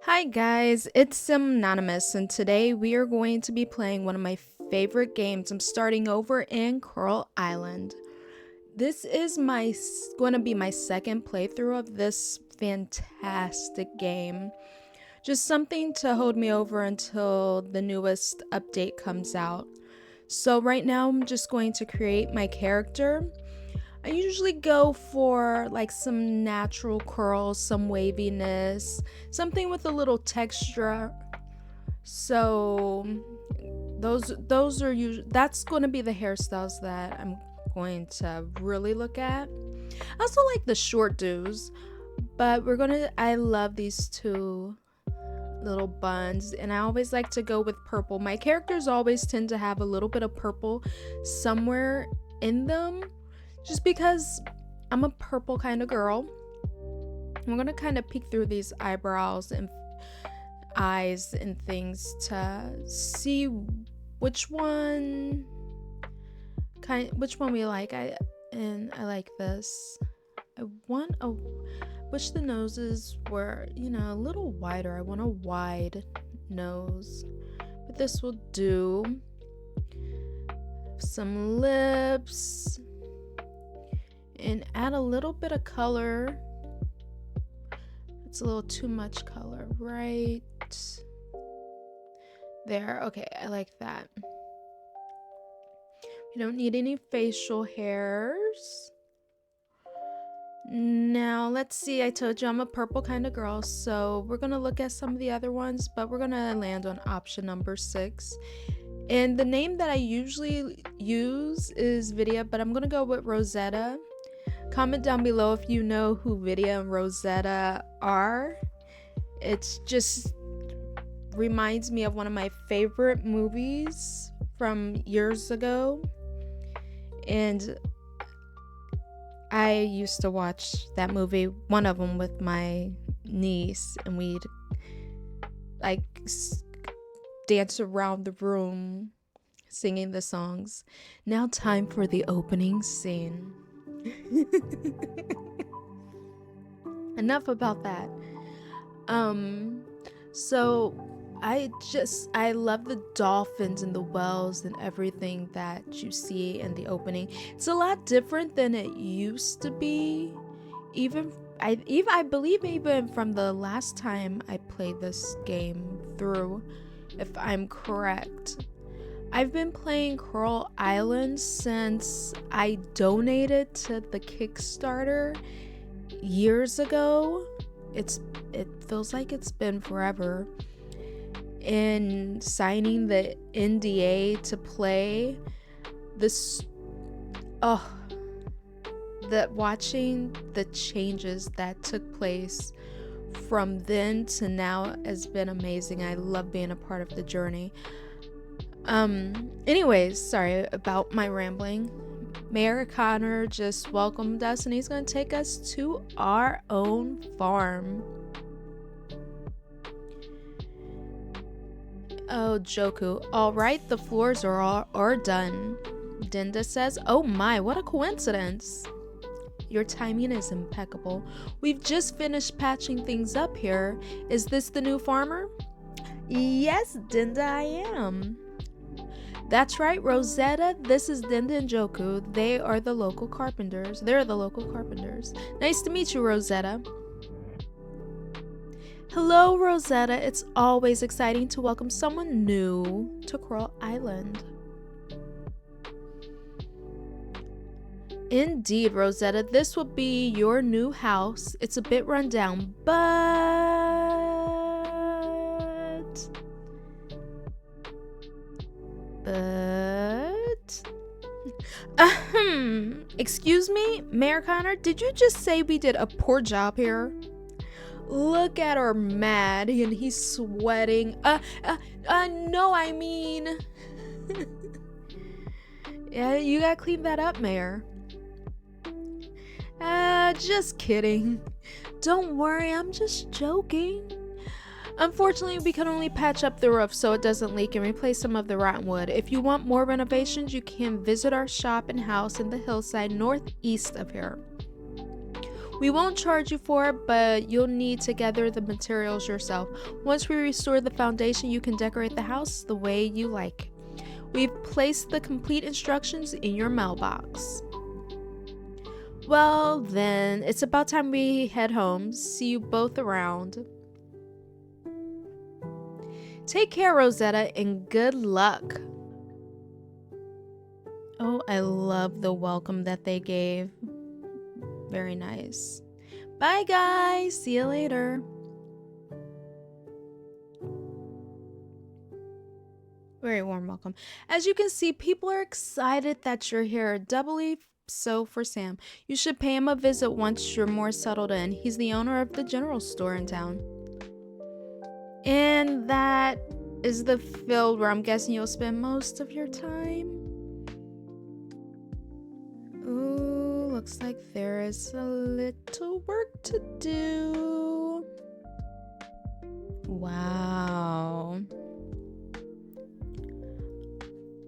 Hi guys, it's Anonymous, and today we are going to be playing one of my favorite games. I'm starting over in Coral Island. This is going to be my second playthrough of this fantastic game. Just something to hold me over until the newest update comes out. So right now I'm just going to create my character. I usually go for like some natural curls, some waviness, something with a little texture. So those are usually that's going to be the hairstyles that I'm going to really look at. I also like the short dudes, but I love these two little buns, and I always like to go with purple. My characters always tend to have a little bit of purple somewhere in them just because I'm a purple kind of girl. I'm gonna kind of peek through these eyebrows and eyes and things to see which one which one we like. I like this. I wish the noses were, a little wider. I want a wide nose, but this will do. Some lips and add a little bit of color. It's a little too much color right there. Okay, I like that. We don't need any facial hairs. Now, let's see. I told you I'm a purple kind of girl, so we're gonna look at some of the other ones, but we're gonna land on option number 6. And the name that I usually use is Vidya, but I'm gonna go with Rosetta. Comment down below if you know who Vidya and Rosetta are. It's just reminds me of one of my favorite movies from years ago, and I used to watch that movie, one of them, with my niece, and we'd like dance around the room singing the songs. Now time for the opening scene. Enough about that. So I love the dolphins and the whales and everything that you see in the opening. It's a lot different than it used to be. I believe even from the last time I played this game through, if I'm correct. I've been playing Coral Island since I donated to the Kickstarter years ago. It feels like it's been forever. In signing the NDA to play this, watching the changes that took place from then to now has been amazing. I love being a part of the journey. Anyways, sorry about my rambling. Mayor Connor just welcomed us, and he's gonna take us to our own farm. Oh, Joku. Alright, the floors are done. Dinda says, oh my, what a coincidence. Your timing is impeccable. We've just finished patching things up here. Is this the new farmer? Yes, Dinda, I am. That's right, Rosetta. This is Dinda and Joku. They're the local carpenters. Nice to meet you, Rosetta. Hello, Rosetta. It's always exciting to welcome someone new to Coral Island. Indeed, Rosetta. This will be your new house. It's a bit run down, excuse me, Mayor Connor, did you just say we did a poor job here? Look at her mad, and he's sweating. No, I mean... Yeah, you gotta clean that up, Mayor. Just kidding. Don't worry, I'm just joking. Unfortunately, we can only patch up the roof so it doesn't leak and replace some of the rotten wood. If you want more renovations, you can visit our shop and house in the hillside northeast of here. We won't charge you for it, but you'll need to gather the materials yourself. Once we restore the foundation, you can decorate the house the way you like. We've placed the complete instructions in your mailbox. Well, then, it's about time we head home. See you both around. Take care, Rosetta, and good luck. Oh, I love the welcome that they gave. Very nice. Bye, guys. See you later. Very warm welcome. As you can see, people are excited that you're here. Doubly so for Sam. You should pay him a visit once you're more settled in. He's the owner of the general store in town. And that is the field where I'm guessing you'll spend most of your time. Ooh, looks like there is a little work to do. Wow.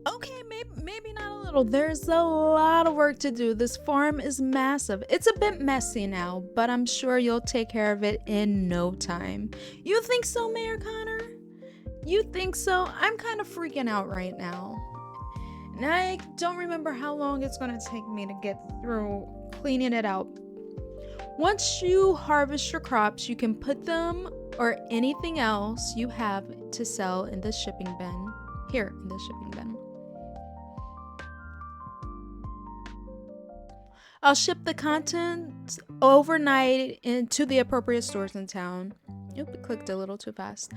Okay, maybe not a little. There's a lot of work to do. This farm is massive. It's a bit messy now, but I'm sure you'll take care of it in no time. You think so, Mayor Connor? You think so? I'm kind of freaking out right now. And I don't remember how long it's going to take me to get through cleaning it out. Once you harvest your crops, you can put them or anything else you have to sell in the shipping bin. Here, in the shipping bin. I'll ship the contents overnight into the appropriate stores in town. Oop, it clicked a little too fast.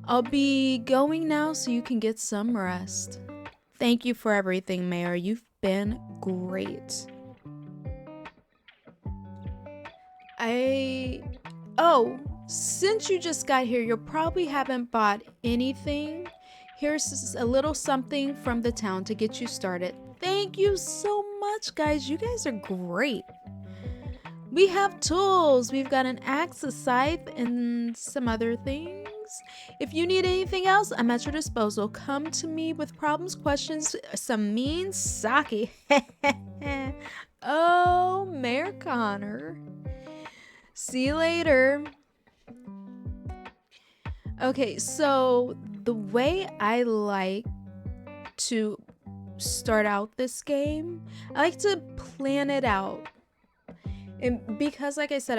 I'll be going now so you can get some rest. Thank you for everything, Mayor. You've been great. Oh, since you just got here, you probably haven't bought anything. Here's a little something from the town to get you started. Thank you so much, guys. You guys are great. We have tools. We've got an axe, a scythe, and some other things. If you need anything else, I'm at your disposal. Come to me with problems, questions, some mean sake. Oh, Mayor Connor. See you later. Okay, so the way I like to start out this game, I like to plan it out. And because like I said,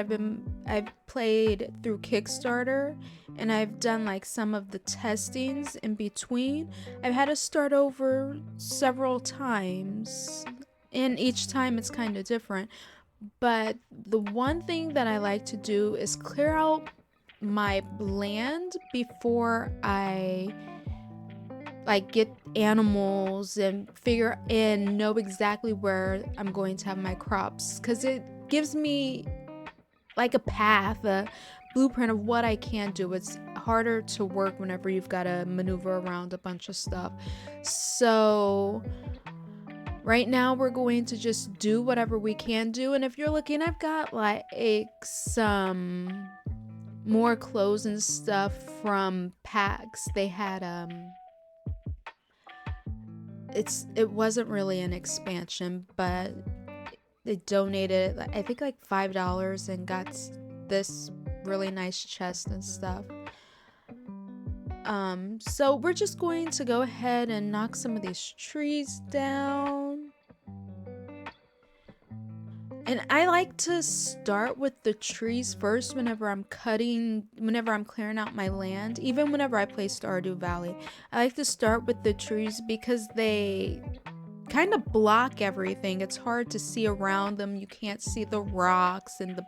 I've played through Kickstarter and I've done like some of the testings in between. I've had to start over several times, and each time it's kind of different. But the one thing that I like to do is clear out my land before I like get animals and figure and know exactly where I'm going to have my crops, because it gives me like a path, a blueprint of what I can do. It's harder to work whenever you've got to maneuver around a bunch of stuff. So right now we're going to just do whatever we can do. And if you're looking, I've got like some more clothes and stuff from PAX. They had it wasn't really an expansion, but they donated I think like $5 and got this really nice chest and stuff. So we're just going to go ahead and knock some of these trees down. And I like to start with the trees first whenever I'm clearing out my land. Even whenever I play Stardew Valley, I like to start with the trees because they kind of block everything. It's hard to see around them. You can't see the rocks and the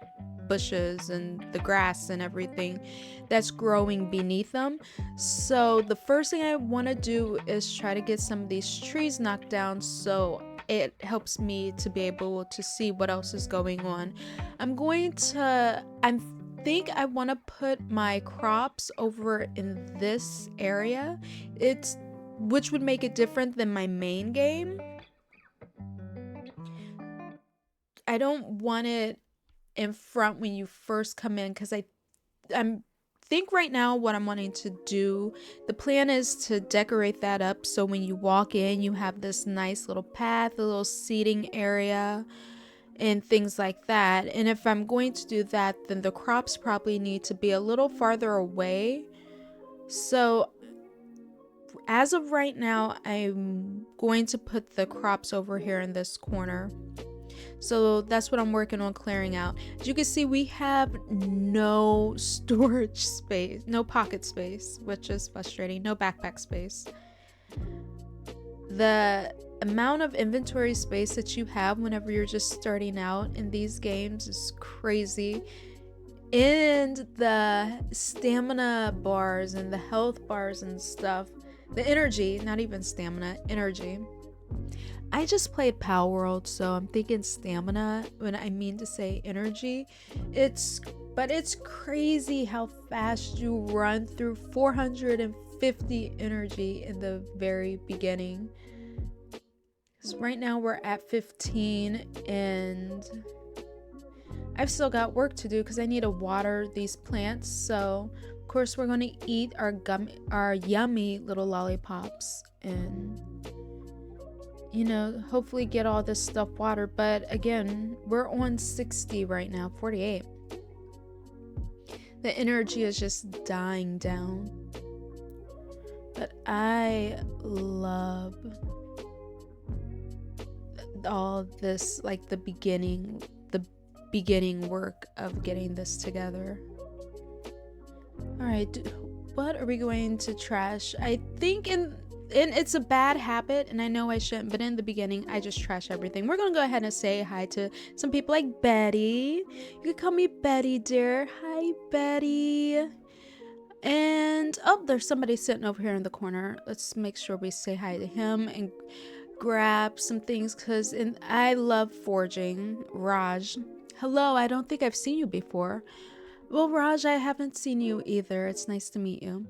bushes and the grass and everything that's growing beneath them. So the first thing I want to do is try to get some of these trees knocked down so it helps me to be able to see what else is going on. I think I want to put my crops over in this area, which would make it different than my main game. I don't want it in front when you first come in, because I think right now what I'm wanting to do, the plan is to decorate that up so when you walk in you have this nice little path, a little seating area, and things like that. And if I'm going to do that, then the crops probably need to be a little farther away. So as of right now, I'm going to put the crops over here in this corner. So that's what I'm working on clearing out. As you can see, we have no storage space, no pocket space, which is frustrating. No backpack space. The amount of inventory space that you have whenever you're just starting out in these games is crazy. And the stamina bars and the health bars and stuff, the energy, not even stamina, energy. I just played Power World, so I'm thinking stamina when I mean to say energy. But it's crazy how fast you run through 450 energy in the very beginning. So right now we're at 15 and I've still got work to do because I need to water these plants. So of course we're going to eat our yummy little lollipops and hopefully get all this stuff watered. But again, we're on 60 right now, 48. The energy is just dying down. But I love all this, like the beginning work of getting this together. All right, what are we going to trash? I think and it's a bad habit, and I know I shouldn't, but in the beginning I just trash everything. We're gonna go ahead and say hi to some people like Betty. You can call me Betty, dear. Hi, Betty. And there's somebody sitting over here in the corner. Let's make sure we say hi to him and grab some things because I love foraging. Raj, hello. I don't think I've seen you before. Well, Raj, I haven't seen you either. It's nice to meet you.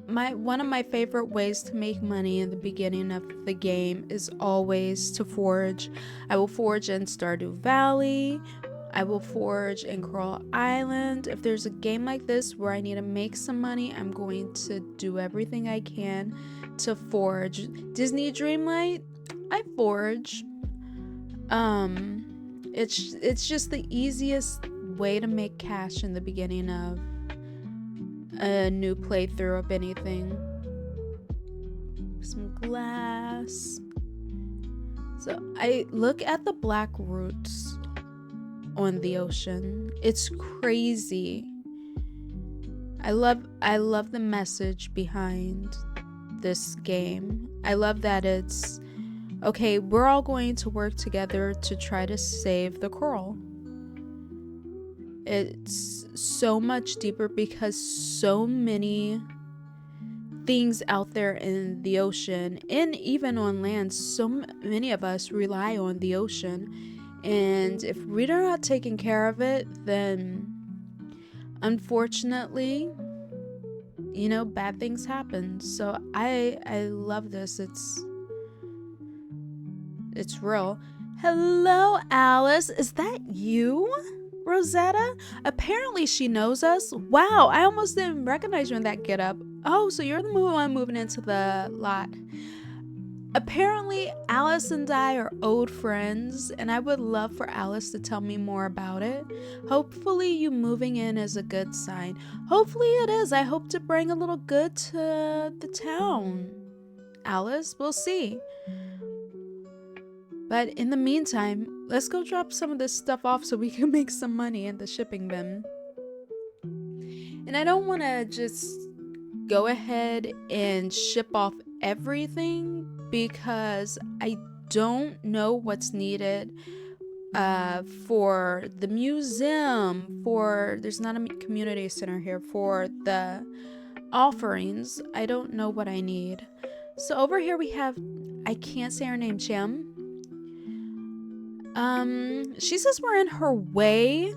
One of my favorite ways to make money in the beginning of the game is always to forage. I will forage in Stardew Valley. I will forage in Coral Island. If there's a game like this where I need to make some money, I'm going to do everything I can to forage. Disney Dreamlight, I forage. It's just the easiest way to make cash in the beginning of a new playthrough of anything. Some glass. So I look at the black roots on the ocean. It's crazy. I love the message behind this game. I love that it's okay, we're all going to work together to try to save the coral. It's so much deeper because so many things out there in the ocean and even on land, so many of us rely on the ocean, and if we're not taking care of it, then unfortunately bad things happen. So I love this. It's real. Hello, Alice. Is that you, Rosetta? Apparently she knows us. Wow, I almost didn't recognize you in that getup. Oh, so you're the one moving into the lot. Apparently Alice and I are old friends, and I would love for Alice to tell me more about it. Hopefully you moving in is a good sign. Hopefully it is. I hope to bring a little good to the town. Alice, we'll see. But in the meantime, let's go drop some of this stuff off so we can make some money in the shipping bin. And I don't want to just go ahead and ship off everything because I don't know what's needed for the museum, there's not a community center here, for the offerings. I don't know what I need. So over here we have, I can't say her name, Chim. She says we're in her way.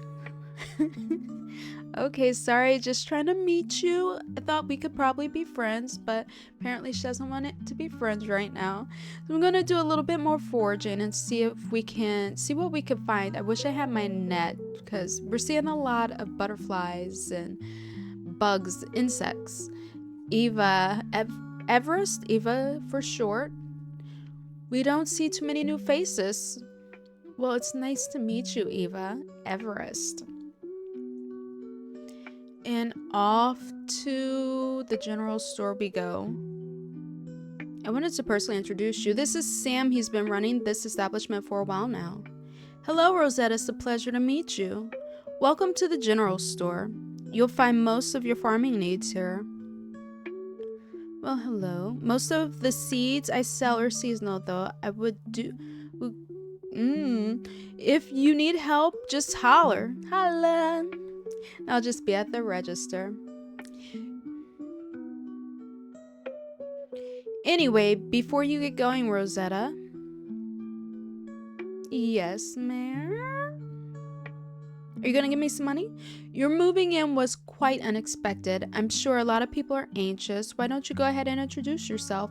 Okay, sorry, just trying to meet you. I thought we could probably be friends, but apparently she doesn't want it to be friends right now. So I'm gonna do a little bit more foraging and see what we can find. I wish I had my net because we're seeing a lot of butterflies and bugs, insects. Everest, Eva for short. We don't see too many new faces. Well, it's nice to meet you, Eva. Everest. And off to the general store we go. I wanted to personally introduce you. This is Sam. He's been running this establishment for a while now. Hello, Rosetta. It's a pleasure to meet you. Welcome to the general store. You'll find most of your farming needs here. Well, hello. Most of the seeds I sell are seasonal, though. If you need help, just holler. Holla. I'll just be at the register. Anyway, before you get going, Rosetta. Yes, ma'am? Are you gonna give me some money? Your moving in was quite unexpected. I'm sure a lot of people are anxious. Why don't you go ahead and introduce yourself?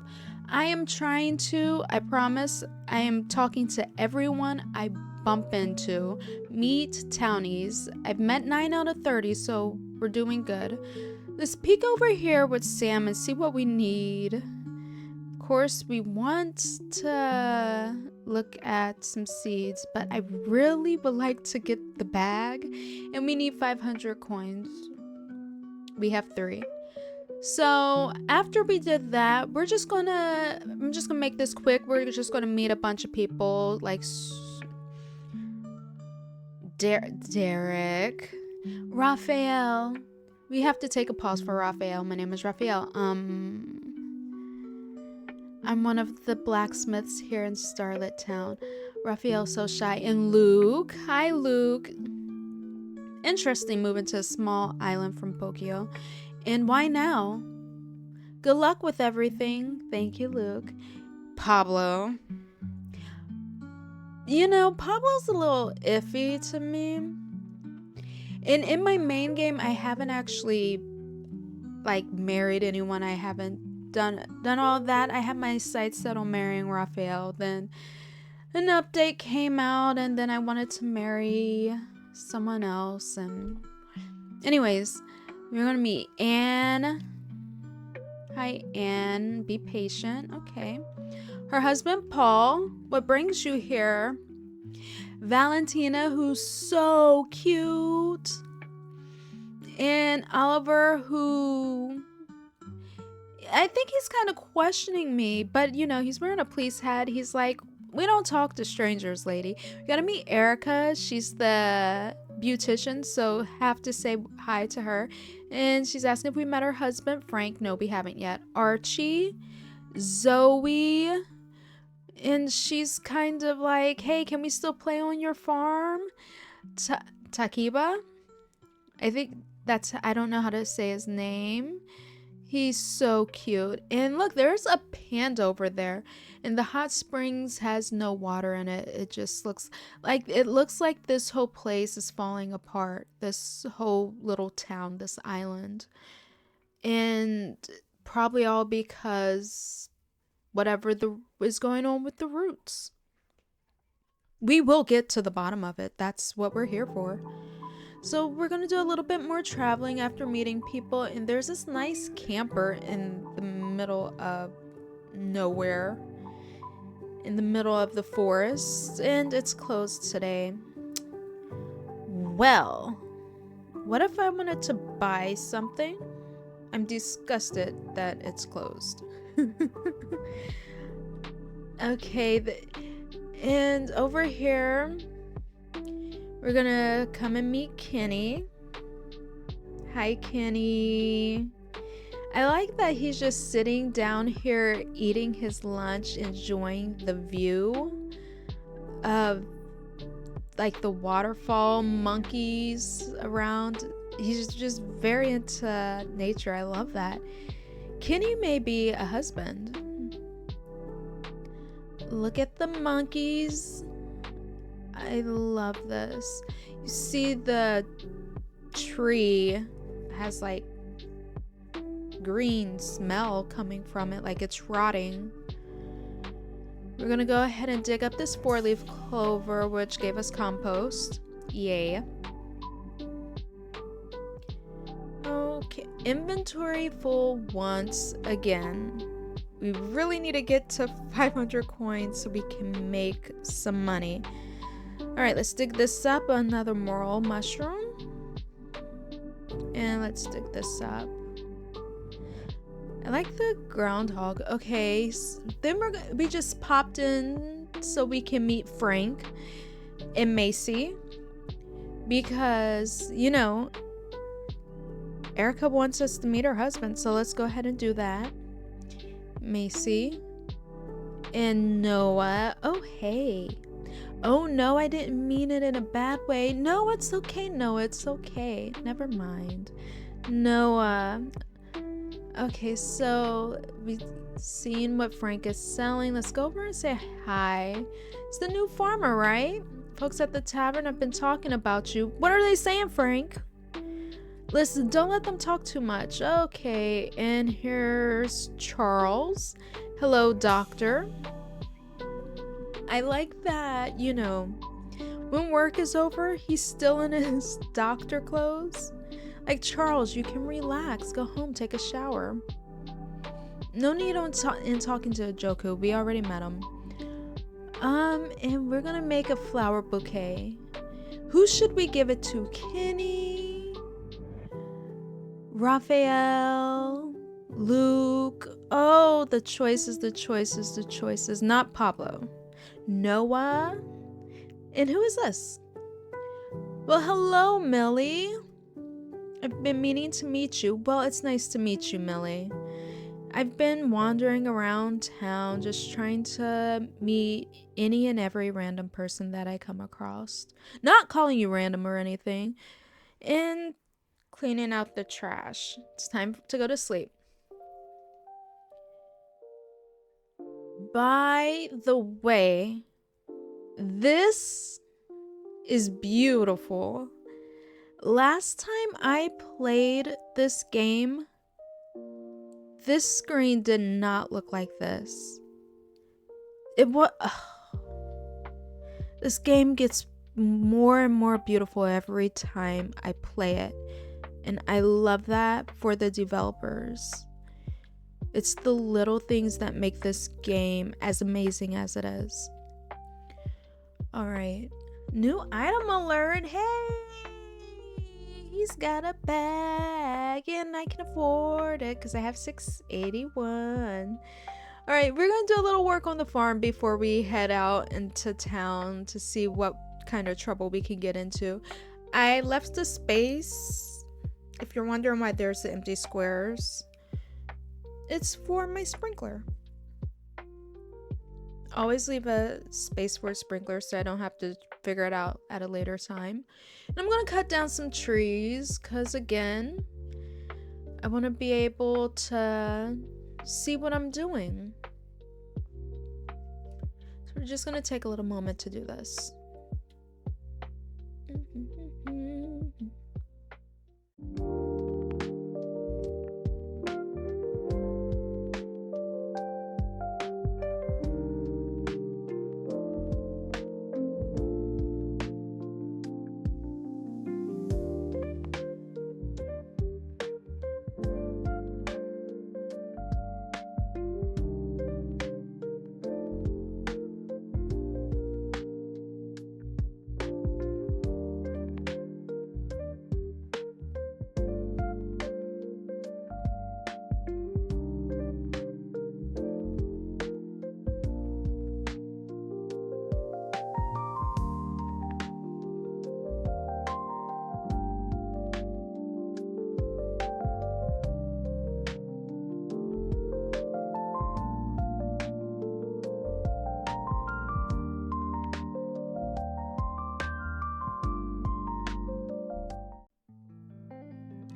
I am trying to. I promise. I am talking to everyone I bump into. Meet townies. I've met 9 out of 30, so we're doing good. Let's peek over here with Sam and see what we need. Of course, we want to look at some seeds, but I really would like to get the bag, and we need 500 coins. We have 3. So after we did that, I'm just gonna make this quick. We're just gonna meet a bunch of people like Derek, Raphael. We have to take a pause for Raphael. My name is Raphael. I'm one of the blacksmiths here in Starlit Town. Raphael's so shy. And Luke. Hi, Luke. Interesting moving to a small island from Pokio. And why now? Good luck with everything. Thank you, Luke. Pablo. You know, Pablo's a little iffy to me. And in my main game, I haven't actually, married anyone. I haven't done all that. I had my sights set on marrying Raphael. Then an update came out, and then I wanted to marry someone else. And anyways, we're gonna meet Anne. Hi, Anne. Be patient. Okay. Her husband, Paul. What brings you here? Valentina, who's so cute. And Oliver, who I think he's kind of questioning me, but you know, he's wearing a police hat. He's like, we don't talk to strangers, lady. We gotta meet Erica. She's the beautician, so have to say hi to her. And she's asking if we met her husband, Frank. No, we haven't yet. Archie, Zoe, and she's kind of like, hey, can we still play on your farm? Takiba, I think I don't know how to say his name. He's so cute. And look, there's a panda over there. And the hot springs has no water in it. It just looks like this whole place is falling apart. This whole little town, this island. And probably all because whatever is going on with the roots. We will get to the bottom of it. That's what we're here for. So we're gonna do a little bit more traveling after meeting people, and there's this nice camper in the middle of nowhere, in the middle of the forest, and it's closed today. Well, what if I wanted to buy something? I'm disgusted that it's closed. Okay, and over here we're gonna come and meet Kenny. Hi, Kenny. I like that he's just sitting down here eating his lunch, enjoying the view of the waterfall, monkeys around. He's just very into nature. I love that. Kenny may be a husband. Look at the monkeys. I love this. You see the tree has green smell coming from it, like it's rotting. We're gonna go ahead and dig up this 4-leaf clover, which gave us compost. Yay. Okay, inventory full once again. We really need to get to 500 coins so we can make some money. Alright, let's dig this up. Another moral mushroom. And let's dig this up. I like the groundhog. Okay, then we just popped in so we can meet Frank and Macy. Because, you know, Erica wants us to meet her husband, so let's go ahead and do that. Macy and Noah. Oh, hey. Oh, no, I didn't mean it in a bad way. No, it's okay. No, it's okay. Never mind. Noah. Okay, so we've seen what Frank is selling. Let's go over and say hi. It's the new farmer, right? Folks at the tavern have been talking about you. What are they saying, Frank? Listen, don't let them talk too much. Okay, and here's Charles. Hello, doctor. I like that, you know, when work is over, he's still in his doctor clothes. Like, Charles, you can relax. Go home, take a shower. No need in talking to Joku. We already met him. And we're gonna make a flower bouquet. Who should we give it to? Kenny? Raphael? Luke? Oh, the choices. Not Pablo. Noah? And who is this? Well, hello, Millie. I've been meaning to meet you. Well, it's nice to meet you, Millie. I've been wandering around town just trying to meet any and every random person that I come across. Not calling you random or anything. And cleaning out the trash. It's time to go to sleep. By the way, this is beautiful. Last time I played this game, this screen did not look like this. This game gets more and more beautiful every time I play it, and I love that for the developers. It's the little things that make this game as amazing as it is. Alright, new item alert. Hey, he's got a bag and I can afford it because I have 681. Alright, we're gonna do a little work on the farm before we head out into town to see what kind of trouble we can get into. I left the space. If you're wondering why there's the empty squares, it's for my sprinkler. Always leave a space for a sprinkler so I don't have to figure it out at a later time. And I'm gonna cut down some trees because, again, I want to be able to see what I'm doing. So we're just gonna take a little moment to do this.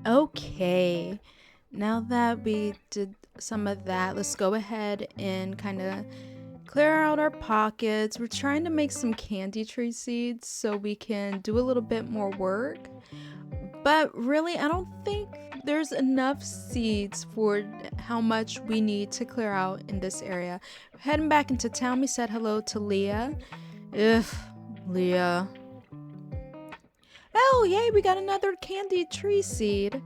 Okay, now that we did some of that, let's go ahead and kind of clear out our pockets. We're trying to make some candy tree seeds so we can do a little bit more work, but really I don't think there's enough seeds for how much we need to clear out in this area. Heading back into town, we said hello to Leah. Ugh, Leah. Oh, yay, we got another candy tree seed.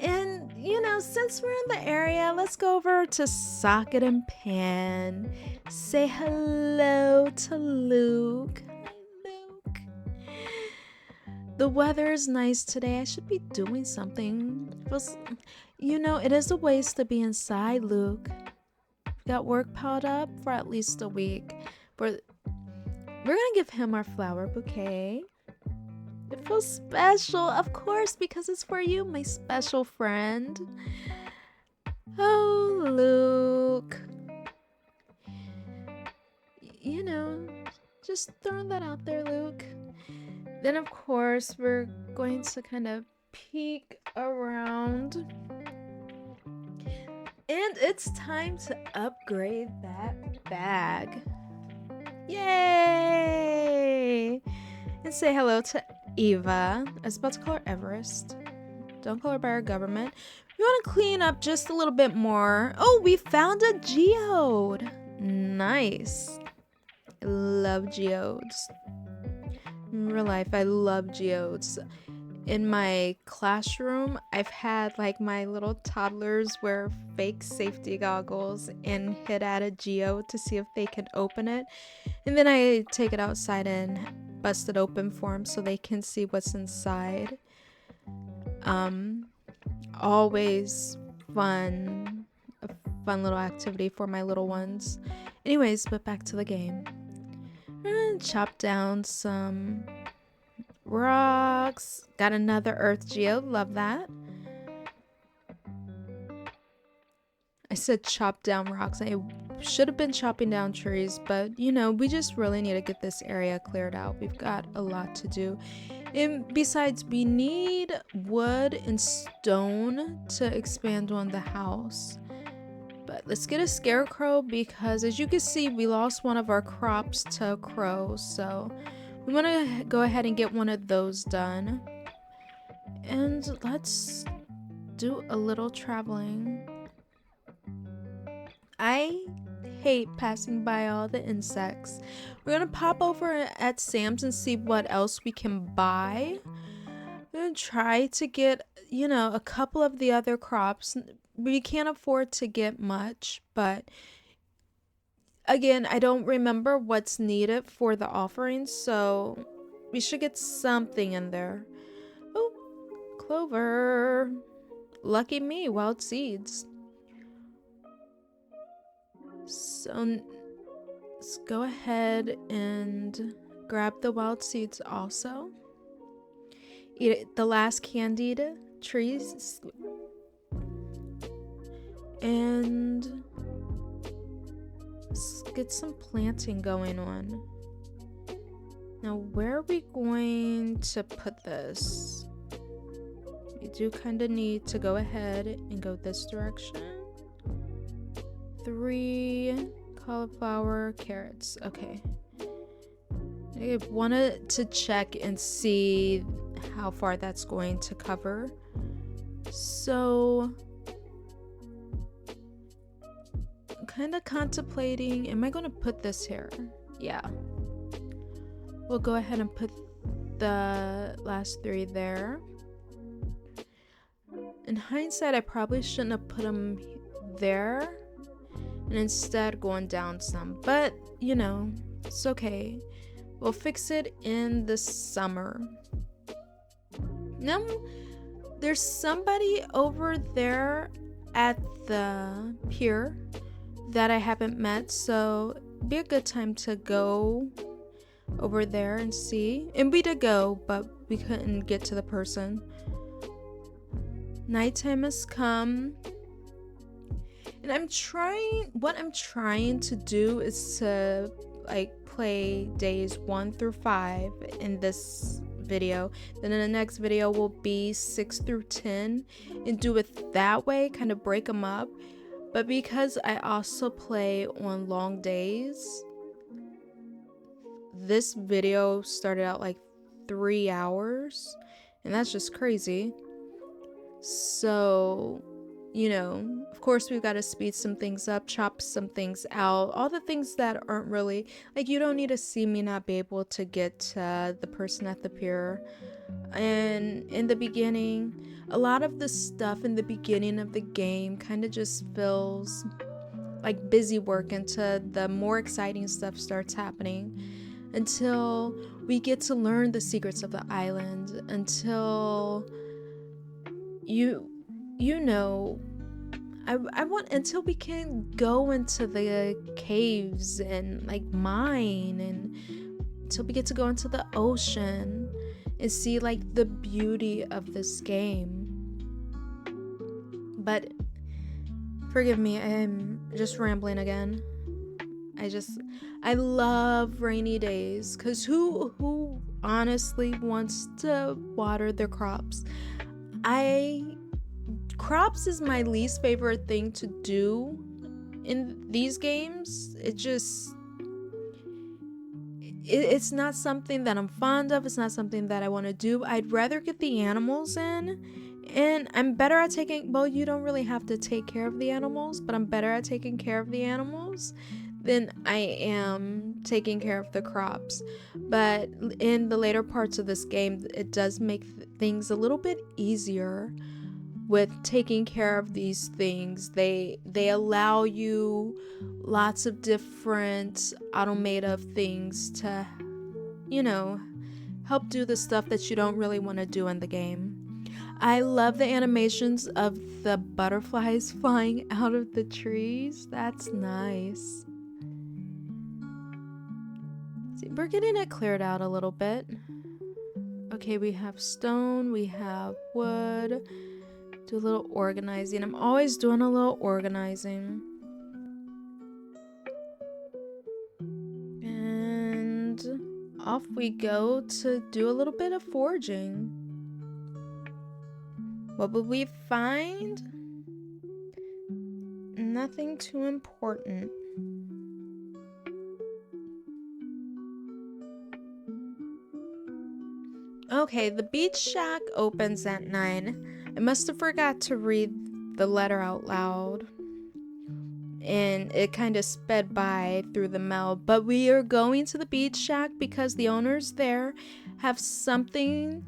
And, you know, since we're in the area, let's go over to Socket and Pan. Say hello to Luke. Hi, Luke. The weather is nice today. I should be doing something. It is a waste to be inside, Luke. We got work piled up for at least a week. But we're gonna give him our flower bouquet. It feels special, of course, because it's for you, my special friend. Oh, Luke. Just throwing that out there, Luke. Then, of course, we're going to kind of peek around. And it's time to upgrade that bag. Yay! And say hello to Eva. I was about to call her Everest. Don't call her by our government. We want to clean up just a little bit more. Oh, we found a geode. Nice. I love geodes. In real life, I love geodes. In my classroom, I've had like my little toddlers wear fake safety goggles and hit at a geode to see if they can open it. And then I take it outside and bust it open for them so they can see what's inside. Always fun. A fun little activity for my little ones. Anyways, but back to the game. I'm gonna chop down some rocks. Got another earth geode. Love that. I said chop down rocks. I should have been chopping down trees, but we just really need to get this area cleared out. We've got a lot to do. And besides, we need wood and stone to expand on the house. But let's get a scarecrow because, as you can see, we lost one of our crops to a crow. So we want to go ahead and get one of those done. And let's do a little traveling. I hate passing by all the insects. We're gonna pop over at Sam's and see what else we can buy. We're gonna try to get, a couple of the other crops. We can't afford to get much, but again, I don't remember what's needed for the offerings, so we should get something in there. Oh, clover. Lucky me, wild seeds. So let's go ahead and grab the wild seeds also. Eat the last candied trees. And let's get some planting going on. Now, where are we going to put this? We do kind of need to go ahead and go this direction. 3 cauliflower, carrots. Okay. I wanted to check and see how far that's going to cover. So I'm kind of contemplating, am I going to put this here? Yeah. We'll go ahead and put the last 3 there. In hindsight, I probably shouldn't have put them there and instead going down some, but it's okay. We'll fix it in the summer. Now, there's somebody over there at the pier that I haven't met, so it'd be a good time to go over there and see. And we did go, but we couldn't get to the person. Nighttime has come. And what I'm trying to do is to play days 1 through 5 in this video. Then in the next video will be 6 through 10 and do it that way, kind of break them up. But because I also play on long days, this video started out 3 hours, and that's just crazy. So of course, we've got to speed some things up, chop some things out, all the things that aren't really, you don't need to see me not be able to get to the person at the pier. And in the beginning, a lot of the stuff in the beginning of the game kind of just feels like busy work until the more exciting stuff starts happening. Until we get to learn the secrets of the island until you know I want until we can go into the caves and like mine, and until we get to go into the ocean and see like the beauty of this game. But forgive me, I'm just rambling again. I love rainy days, because who honestly wants to water their crops? Crops is my least favorite thing to do in these games. It's not something that I'm fond of. It's not something that I want to do. I'd rather get the animals in, and I'm better at you don't really have to take care of the animals, but I'm better at taking care of the animals than I am taking care of the crops. But in the later parts of this game, it does make things a little bit easier with taking care of these things. They allow you lots of different automated things to, help do the stuff that you don't really want to do in the game. I love the animations of the butterflies flying out of the trees. That's nice. See, we're getting it cleared out a little bit. Okay, we have stone, we have wood. Do a little organizing. I'm always doing a little organizing. And off we go to do a little bit of foraging. What would we find? Nothing too important. Okay, the beach shack opens at 9. I must have forgot to read the letter out loud, and it kind of sped by through the mail. But we are going to the beach shack because the owners there have something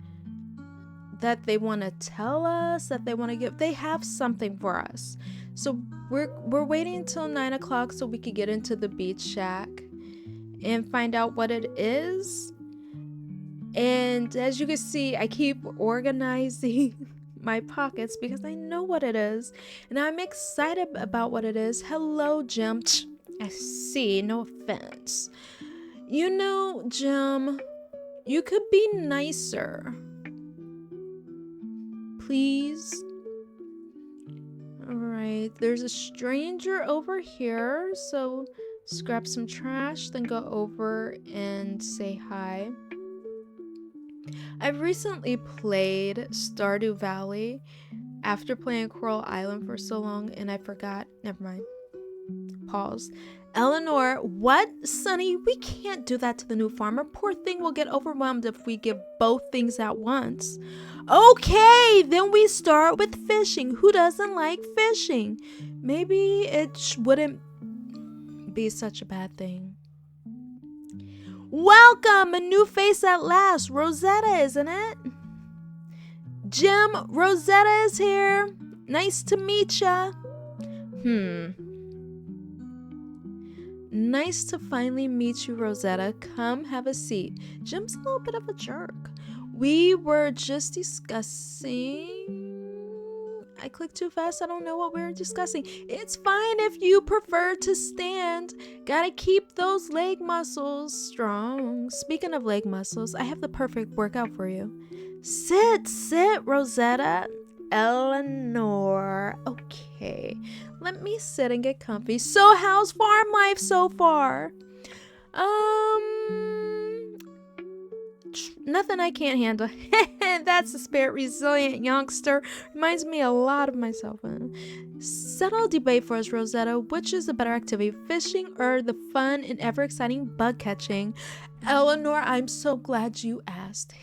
that they want to tell us, that they want to give. They have something for us. So we're waiting until 9 o'clock so we could get into the beach shack and find out what it is. And as you can see, I keep organizing my pockets because I know what it is, and I'm excited about what it is. Hello, Jim. I see, no offense. Jim, you could be nicer, please. Alright, there's a stranger over here, so scrap some trash, then go over and say hi. I've recently played Stardew Valley after playing Coral Island for so long, and I forgot. Never mind. Pause. Eleanor, what? Sonny, we can't do that to the new farmer. Poor thing will get overwhelmed if we give both things at once. Okay, then we start with fishing. Who doesn't like fishing? Maybe it wouldn't be such a bad thing. Welcome, a new face at last. Rosetta, isn't it? Jim, Rosetta is here. Nice to meet ya. Nice to finally meet you, Rosetta. Come have a seat. Jim's a little bit of a jerk. We were just discussing... I clicked too fast. I don't know what we were discussing. It's fine if you prefer to stand. Gotta keep those leg muscles strong. Speaking of leg muscles, I have the perfect workout for you. Sit, Rosetta. Eleanor. Okay, let me sit and get comfy. So how's farm life so far? Nothing I can't handle. That's the spirit, resilient youngster. Reminds me a lot of myself. Settle debate for us, Rosetta. Which is the better activity, fishing or the fun and ever exciting bug catching? Eleanor, I'm so glad you asked.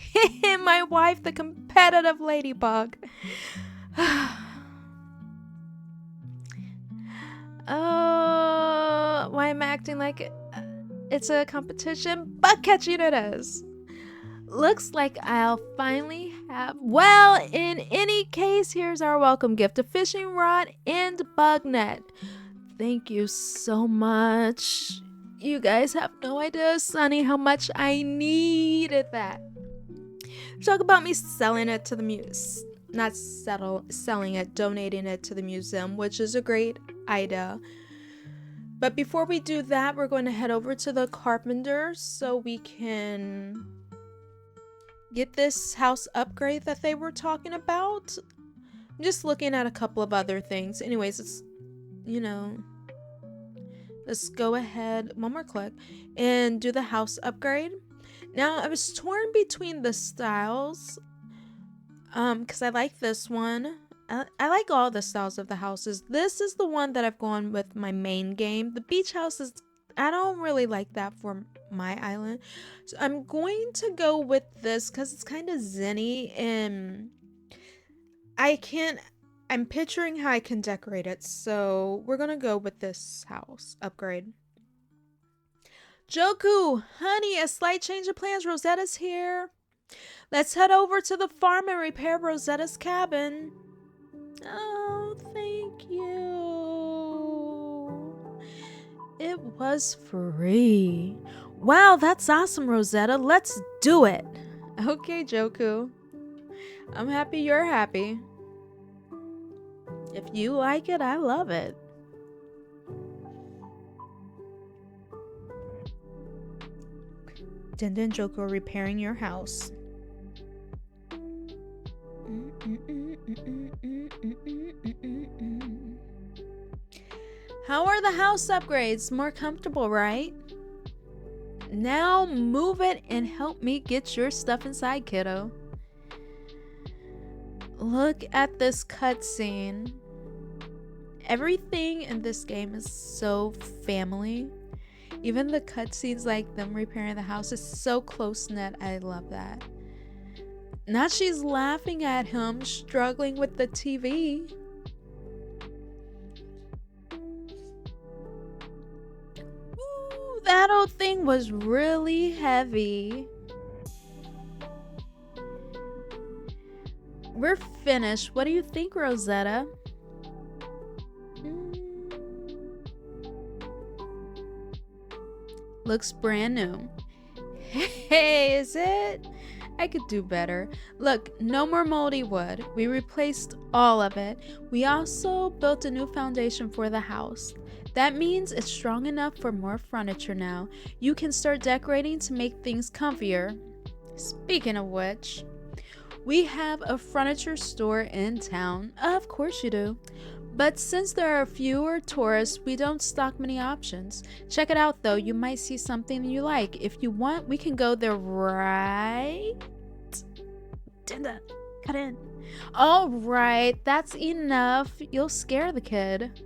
My wife, the competitive ladybug. Why am I acting like it's a competition? Bug catching it is. Looks like I'll finally have... Well, in any case, here's our welcome gift. A fishing rod and bug net. Thank you so much. You guys have no idea, Sunny, how much I needed that. Talk about me selling it to the not selling it, donating it to the museum, which is a great idea. But before we do that, we're going to head over to the carpenter so we can get this house upgrade that they were talking about. I'm just looking at a couple of other things. Anyways, it's, let's go ahead, one more click, and do the house upgrade. Now, I was torn between the styles, because I like this one. I like all the styles of the houses. This is the one that I've gone with my main game. The beach house is, I don't really like that for my island. So I'm going to go with this because it's kind of zenny and I'm picturing how I can decorate it. So we're going to go with this house upgrade. Joku, honey, a slight change of plans. Rosetta's here. Let's head over to the farm and repair Rosetta's cabin. Oh, thank you. It was free. Wow, that's awesome, Rosetta. Let's do it. Okay, Joku. I'm happy you're happy. If you like it, I love it. Denden Joku repairing your house. How are the house upgrades? More comfortable, right? Now move it and help me get your stuff inside, kiddo. Look at this cutscene. Everything in this game is so family. Even the cutscenes, like them repairing the house, is so close-knit. I love that. Now she's laughing at him, struggling with the TV. Ooh, that old thing was really heavy. We're finished. What do you think, Rosetta? Looks brand new. Hey, is it? I could do better. Look, no more moldy wood. We replaced all of it. We also built a new foundation for the house. That means it's strong enough for more furniture now. You can start decorating to make things comfier. Speaking of which, we have a furniture store in town. Of course you do. But since there are fewer tourists, we don't stock many options. Check it out though, you might see something you like. If you want, we can go there right? Dinda, cut in. All right, that's enough. You'll scare the kid.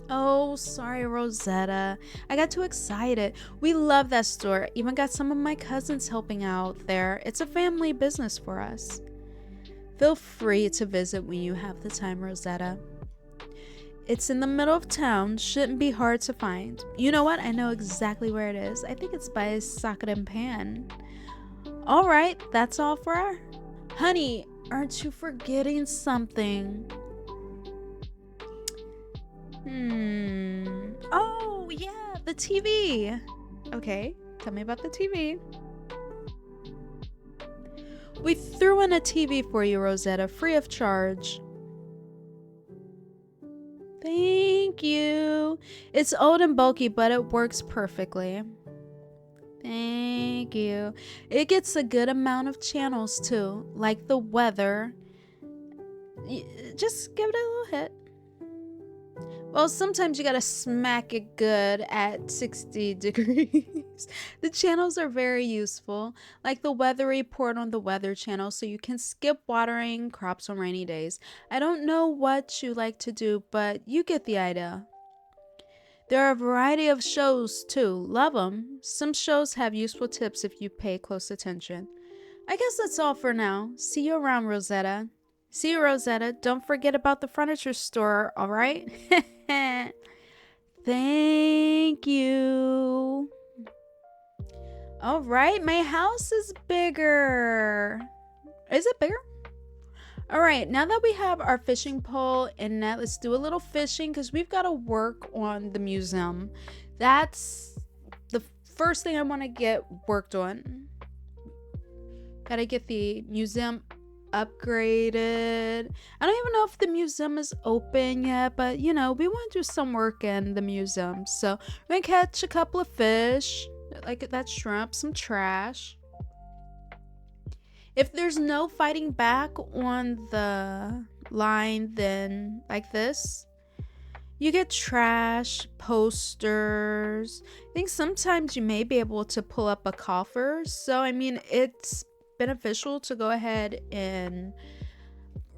Oh, sorry, Rosetta. I got too excited. We love that store. Even got some of my cousins helping out there. It's a family business for us. Feel free to visit when you have the time, Rosetta. It's in the middle of town. Shouldn't be hard to find. You know what? I know exactly where it is. I think it's by Socket and Pan. All right, that's all for her. Honey, aren't you forgetting something? Oh, yeah, the TV. Okay, tell me about the TV. We threw in a TV for you, Rosetta, free of charge. Thank you. It's old and bulky, but it works perfectly. Thank you. It gets a good amount of channels too, like the weather. Just give it a little hit. Well, sometimes you gotta smack it good at 60 degrees. The channels are very useful, like the weather report on the weather channel, so you can skip watering crops on rainy days. I don't know what you like to do, but you get the idea. There are a variety of shows too. Love them. Some shows have useful tips if you pay close attention. I guess that's all for now. See you around, Rosetta. See you, Rosetta. Don't forget about the furniture store, all right? Thank you. All right, my house is bigger. Is it bigger? All right, now that we have our fishing pole and net, let's do a little fishing because we've got to work on the museum. That's the first thing I want to get worked on. Gotta get the museum upgraded. I don't even know if the museum is open yet, but you know, we want to do some work in the museum. So we're gonna catch a couple of fish, like that shrimp, some trash. If there's no fighting back on the line, then like this, you get trash, posters. I think sometimes you may be able to pull up a coffer. So, I mean, it's beneficial to go ahead and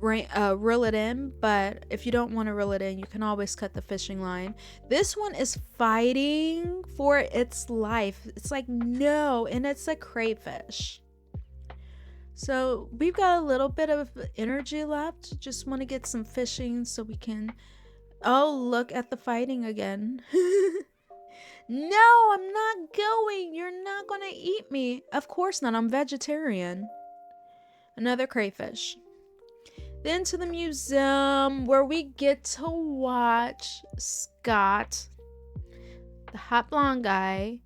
reel it in. But if you don't want to reel it in, you can always cut the fishing line. This one is fighting for its life. It's like, no, and it's a crayfish. So we've got a little bit of energy left. Just want to get some fishing so we can... Oh, look at the fighting again. No, I'm not going. You're not gonna eat me. Of course not. I'm vegetarian. Another crayfish. Then to the museum where we get to watch Scott, the hot blonde guy,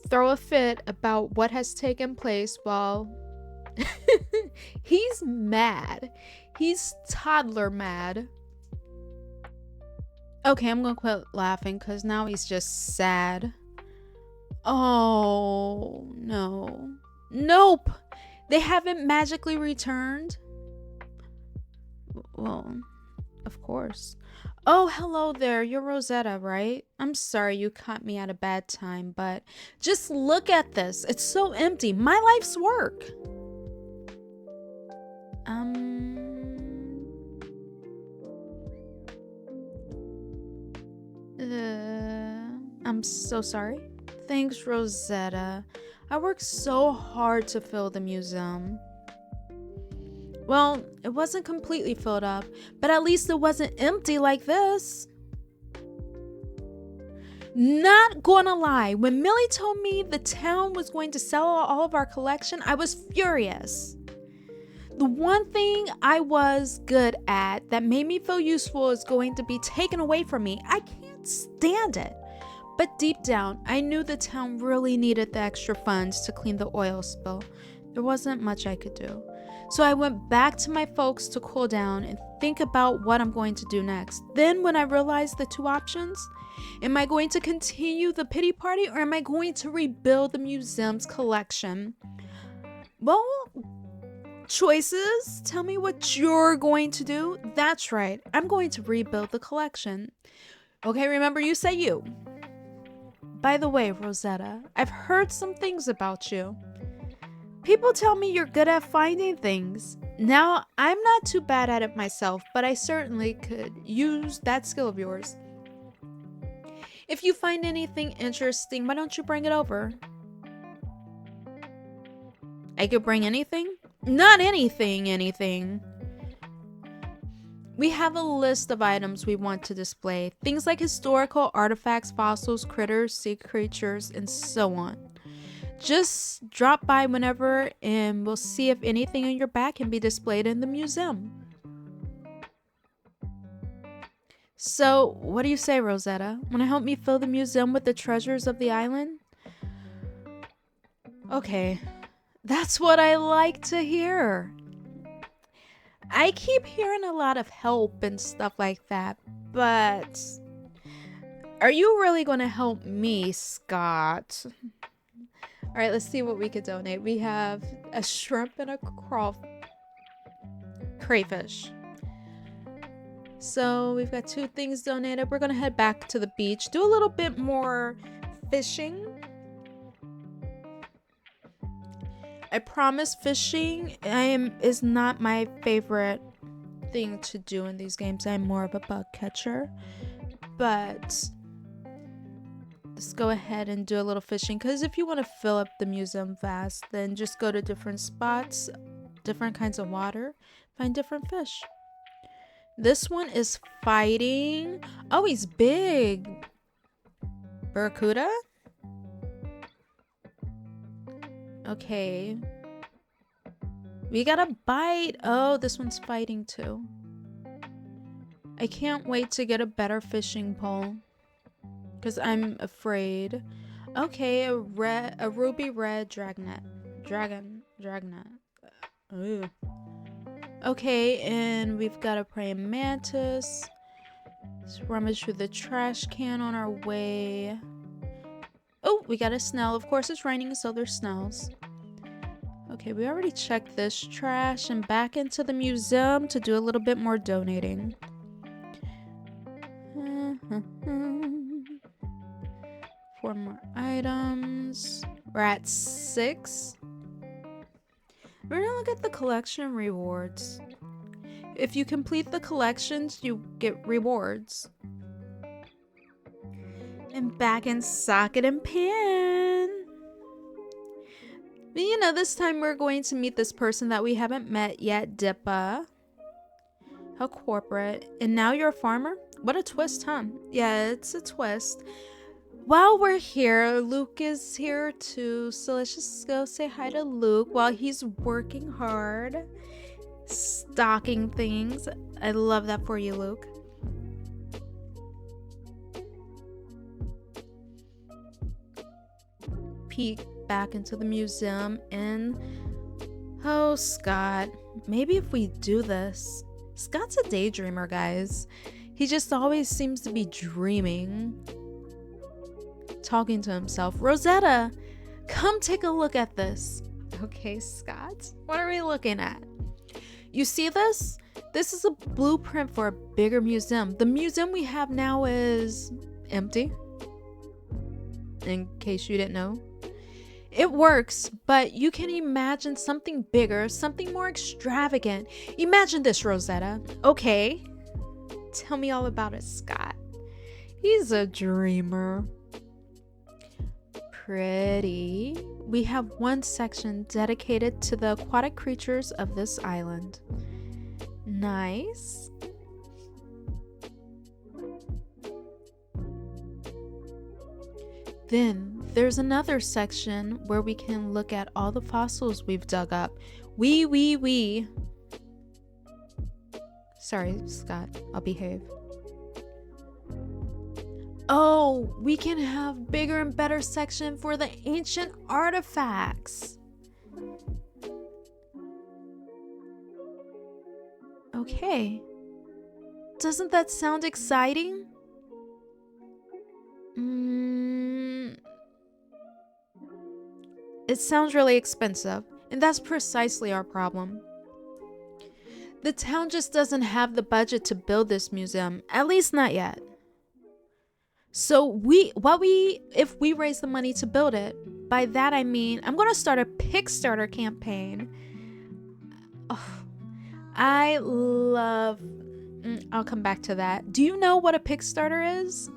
throw a fit about what has taken place while he's mad. He's toddler mad. Okay, I'm gonna quit laughing because now he's just sad. Oh, no. Nope! They haven't magically returned? Well, of course. Oh, hello there. You're Rosetta, right? I'm sorry you caught me at a bad time, but just look at this. It's so empty. My life's work. I'm so sorry. Thanks, Rosetta. I worked so hard to fill the museum. Well, it wasn't completely filled up, but at least it wasn't empty like this. Not gonna lie, when Millie told me the town was going to sell all of our collection, I was furious. The one thing I was good at that made me feel useful is going to be taken away from me. I can't stand it. But deep down, I knew the town really needed the extra funds to clean the oil spill. There wasn't much I could do. So I went back to my folks to cool down and think about what I'm going to do next. Then when I realized the two options, am I going to continue the pity party or am I going to rebuild the museum's collection? Well, choices. Tell me what you're going to do. That's right. I'm going to rebuild the collection. Okay, remember you say you. By the way, Rosetta, I've heard some things about you. People tell me you're good at finding things. Now, I'm not too bad at it myself, but I certainly could use that skill of yours. If you find anything interesting, why don't you bring it over? I could bring anything? Not anything. We have a list of items we want to display. Things like historical artifacts, fossils, critters, sea creatures, and so on. Just drop by whenever and we'll see if anything in your bag can be displayed in the museum. So, what do you say, Rosetta? Want to help me fill the museum with the treasures of the island? Okay, that's what I like to hear. I keep hearing a lot of help and stuff like that, but are you really going to help me, Scott? All right, let's see what we could donate. We have a shrimp and a crayfish. So we've got 2 things donated. We're going to head back to the beach, do a little bit more fishing. I promise fishing is not my favorite thing to do in these games. I'm more of a bug catcher. But let's go ahead and do a little fishing. Because if you want to fill up the museum fast, then just go to different spots, different kinds of water, find different fish. This one is fighting. Oh, he's big. Barracuda? Okay. We got a bite. Oh, this one's fighting too. I can't wait to get a better fishing pole because I'm afraid. Okay, a ruby red dragnet. Dragnet. Ooh. Okay, and we've got a praying mantis. Let's rummage through the trash can on our way. Oh, we got a snail. Of course, it's raining, so there's snails. Okay, we already checked this trash and back into the museum to do a little bit more donating. 4 more items. We're at 6. We're gonna look at the collection rewards. If you complete the collections, you get rewards. And back in socket and pan. But you know, this time we're going to meet this person that we haven't met yet, Dippa. How corporate. And now you're a farmer? What a twist, huh? Yeah, it's a twist. While we're here, Luke is here too. So let's just go say hi to Luke while he's working hard. Stocking things. I love that for you, Luke. Peek back into the museum and oh, Scott, maybe if we do this. Scott's a daydreamer, guys. He just always seems to be dreaming, talking to himself. Rosetta, come take a look at this. Okay, Scott, what are we looking at? You see this? This is a blueprint for a bigger museum. The museum we have now is empty, in case you didn't know. It works, but you can imagine something bigger, something more extravagant. Imagine this, Rosetta. Okay, tell me all about it, Scott. He's a dreamer. Pretty. We have one section dedicated to the aquatic creatures of this island. Nice. Then there's another section where we can look at all the fossils we've dug up. We. Sorry, Scott, I'll behave. Oh, we can have bigger and better section for the ancient artifacts. Okay. Doesn't that sound exciting? It sounds really expensive, and that's precisely our problem. The town just doesn't have the budget to build this museum, at least not yet. So if we raise the money to build it, by that I mean I'm going to start a Kickstarter campaign. Oh, I'll come back to that. Do you know what a Kickstarter is?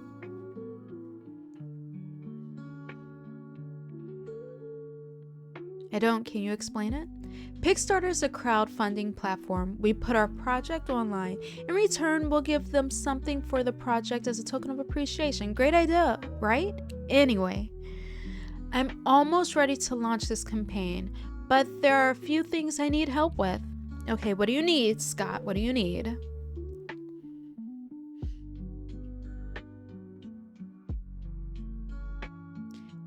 I don't. Can you explain it? Kickstarter is a crowdfunding platform. We put our project online. In return, we'll give them something for the project as a token of appreciation. Great idea, right? Anyway, I'm almost ready to launch this campaign, but there are a few things I need help with. Okay, what do you need, Scott? What do you need?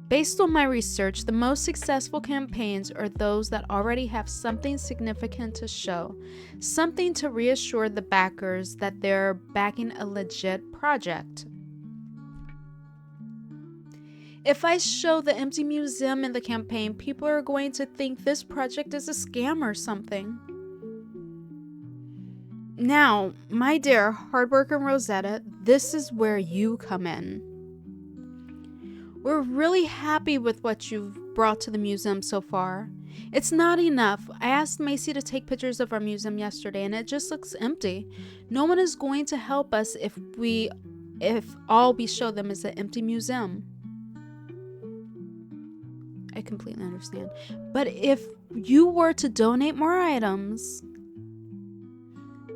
Based on my research, the most successful campaigns are those that already have something significant to show, something to reassure the backers that they're backing a legit project. If I show the empty museum in the campaign, people are going to think this project is a scam or something. Now, my dear hardworking Rosetta, this is where you come in. We're really happy with what you've brought to the museum so far. It's not enough. I asked Macy to take pictures of our museum yesterday and it just looks empty. No one is going to help us if all we show them is an empty museum. I completely understand. But if you were to donate more items...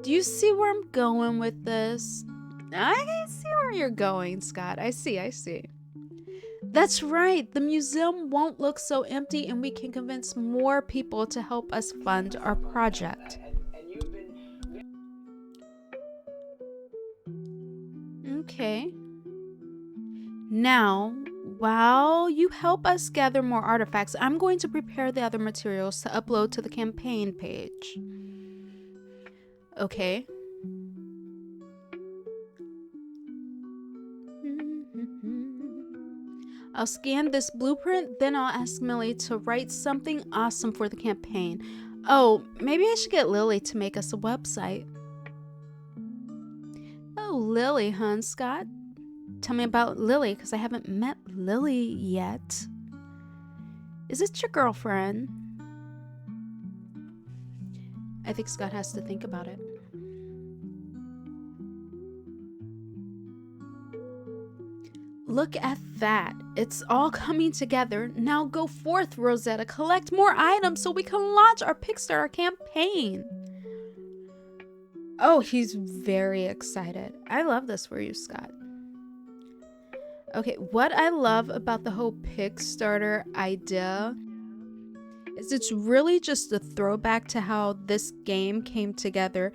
Do you see where I'm going with this? I can see where you're going, Scott. I see. That's right. The museum won't look so empty, and we can convince more people to help us fund our project. Okay. Now, while you help us gather more artifacts, I'm going to prepare the other materials to upload to the campaign page. Okay. I'll scan this blueprint, then I'll ask Millie to write something awesome for the campaign. Oh, maybe I should get Lily to make us a website. Oh, Lily, huh, Scott? Tell me about Lily, because I haven't met Lily yet. Is it your girlfriend? I think Scott has to think about it. Look at that. It's all coming together. Now go forth, Rosetta. Collect more items so we can launch our Kickstarter campaign. Oh, he's very excited. I love this for you, Scott. Okay, what I love about the whole Kickstarter idea is it's really just a throwback to how this game came together.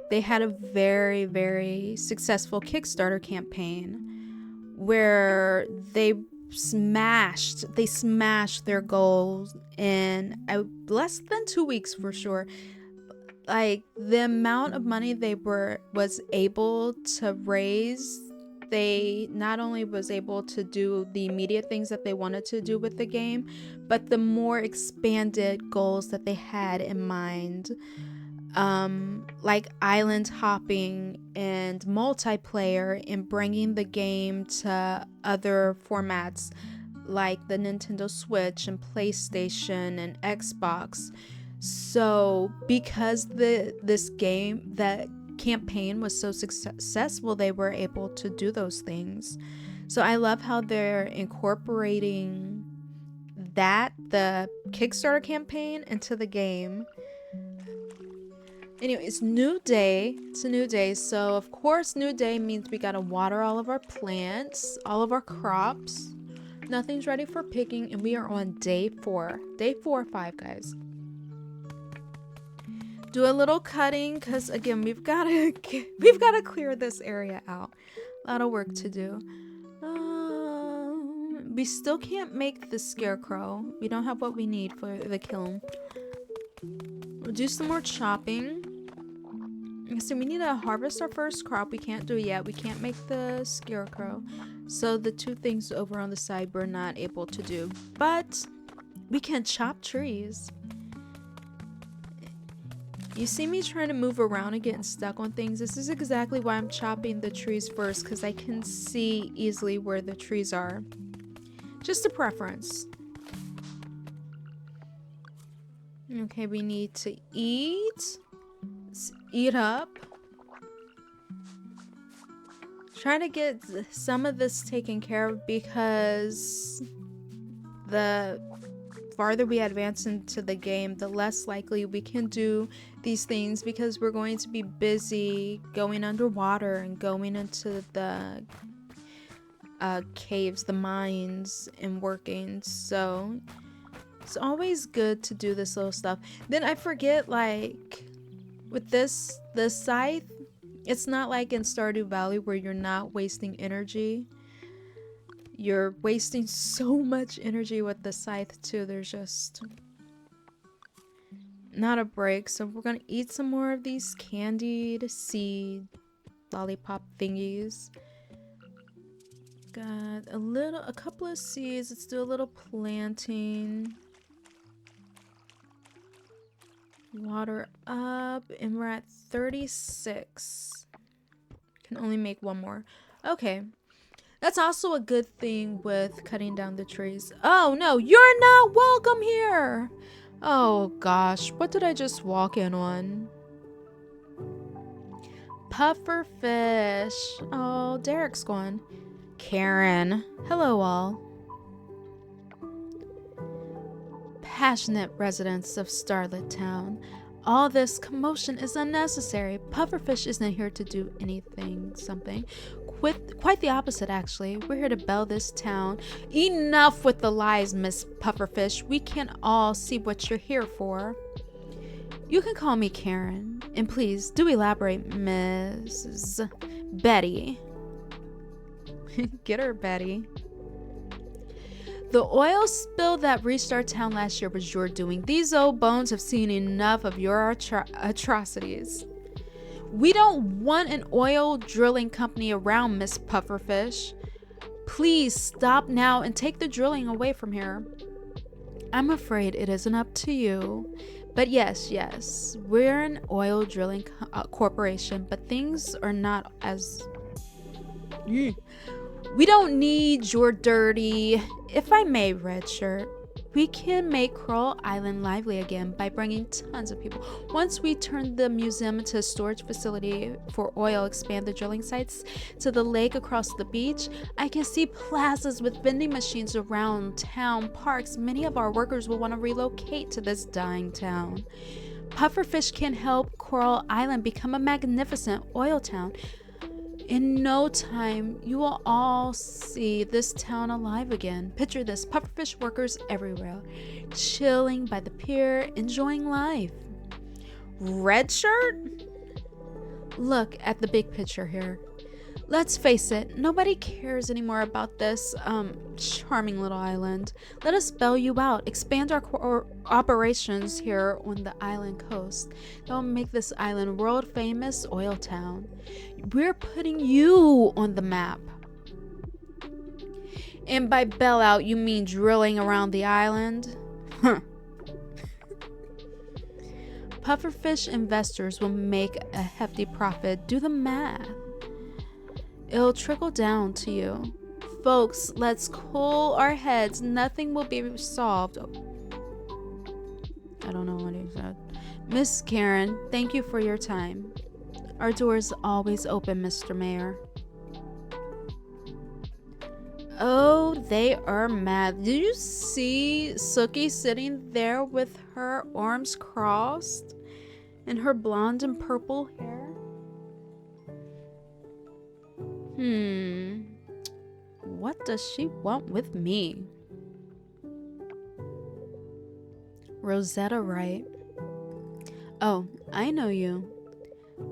They had a very, very successful Kickstarter campaign where they smashed their goals in less than 2 weeks for sure. Like the amount of money they was able to raise, they not only was able to do the immediate things that they wanted to do with the game, but the more expanded goals that they had in mind, like island hopping and multiplayer, and bringing the game to other formats like the Nintendo Switch and PlayStation and Xbox. So because this game, that campaign was so successful, they were able to do those things. So I love how they're incorporating the Kickstarter campaign into the game. Anyway, it's new day. It's a new day. So of course, new day means we gotta water all of our plants, all of our crops. Nothing's ready for picking, and we are on day 4. Day 4 or 5, guys. Do a little cutting, because again, we've gotta clear this area out. A lot of work to do. We still can't make the scarecrow. We don't have what we need for the kiln. We'll do some more chopping. So we need to harvest our first crop. We can't do it yet. We can't make the scarecrow. So the 2 things over on the side we're not able to do. But we can chop trees. You see me trying to move around and getting stuck on things. This is exactly why I'm chopping the trees first, because I can see easily where the trees are. Just a preference. Okay, we need to eat. Let's eat up. Trying to get some of this taken care of, because the farther we advance into the game, the less likely we can do these things, because we're going to be busy going underwater and going into the caves, the mines, and working. So it's always good to do this little stuff. Then I forget, like with the scythe, it's not like in Stardew Valley where you're not wasting energy. You're wasting so much energy with the scythe too. There's just not a break. So we're gonna eat some more of these candied seed lollipop thingies. Got a couple of seeds. Let's do a little planting. Water up, and we're at 36. Can only make 1 more. Okay. That's also a good thing with cutting down the trees. Oh no, you're not welcome here! Oh gosh, what did I just walk in on? Pufferfish. Oh, Derek's gone. Karen. Hello all. Passionate residents of Starlit Town. All this commotion is unnecessary. Pufferfish isn't here to do something. Quite the opposite, actually. We're here to bail this town. Enough with the lies, Miss Pufferfish. We can all see what you're here for. You can call me Karen. And please, do elaborate, Mrs. Betty. Get her, Betty. The oil spill that reached our town last year was your doing. These old bones have seen enough of your atrocities. We don't want an oil drilling company around, Miss Pufferfish. Please stop now and take the drilling away from here. I'm afraid it isn't up to you. But yes, we're an oil drilling corporation, but things are not as... We don't need your dirty, if I may, red shirt. We can make Coral Island lively again by bringing tons of people. Once we turn the museum into a storage facility for oil, expand the drilling sites to the lake across the beach, I can see plazas with vending machines around town parks. Many of our workers will want to relocate to this dying town. Pufferfish can help Coral Island become a magnificent oil town. In no time, you will all see this town alive again. Picture this, pufferfish workers everywhere, chilling by the pier, enjoying life. Red shirt? Look at the big picture here. Let's face it, nobody cares anymore about this charming little island. Let us bail you out, expand our operations here on the island coast. Don't make this island world famous oil town. We're putting you on the map. And by bail out, you mean drilling around the island? Huh. Pufferfish investors will make a hefty profit. Do the math. It'll trickle down to you. Folks, let's cool our heads. Nothing will be solved. I don't know what he said. Miss Karen, thank you for your time. Our door is always open, Mr. Mayor. Oh, they are mad. Did you see Sookie sitting there with her arms crossed and her blonde and purple hair? What does she want with me? Rosetta Wright. Oh, I know you.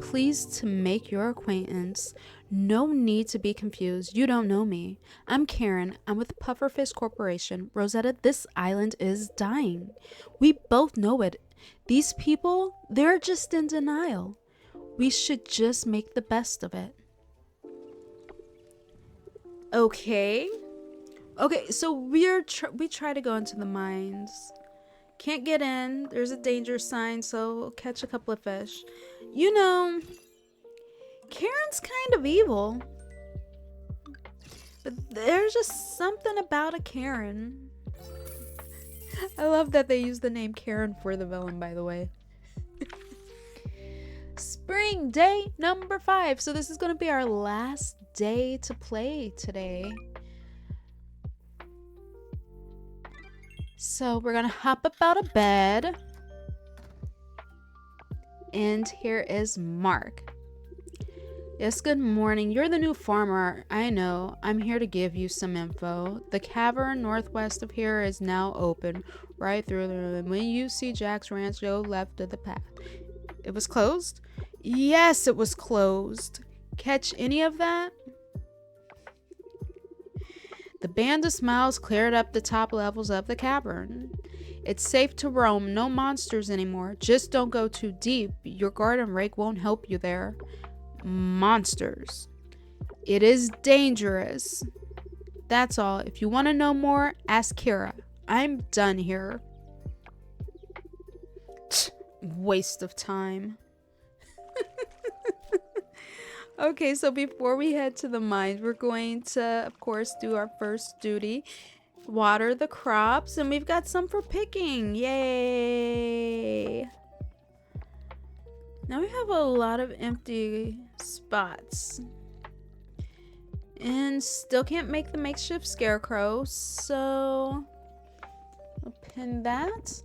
Pleased to make your acquaintance. No need to be confused. You don't know me. I'm Karen. I'm with Pufferfish Corporation. Rosetta, this island is dying. We both know it. These people, they're just in denial. We should just make the best of it. Okay, so we try to go into the mines. Can't get in. There's a danger sign, so we'll catch a couple of fish. You know, Karen's kind of evil, but there's just something about a Karen. I love that they use the name Karen for the villain, by the way. Spring day number 5. So this is going to be our last day to play today. So we're going to hop up out of bed. And here is Mark. Yes, good morning. You're the new farmer. I know. I'm here to give you some info. The cavern northwest of here is now open. Right through there. When you see Jack's ranch, go left of the path. It was closed? Yes, it was closed. Catch any of that? The band of smiles cleared up the top levels of the cavern. It's safe to roam. No monsters anymore. Just don't go too deep. Your garden rake won't help you there. Monsters. It is dangerous. That's all. If you want to know more, ask Kira. I'm done here. Waste of time. Okay, so before we head to the mines, we're going to, of course, do our first duty. Water the crops, and we've got some for picking. Yay! Now we have a lot of empty spots. And still can't make the makeshift scarecrow, so I'll pin that.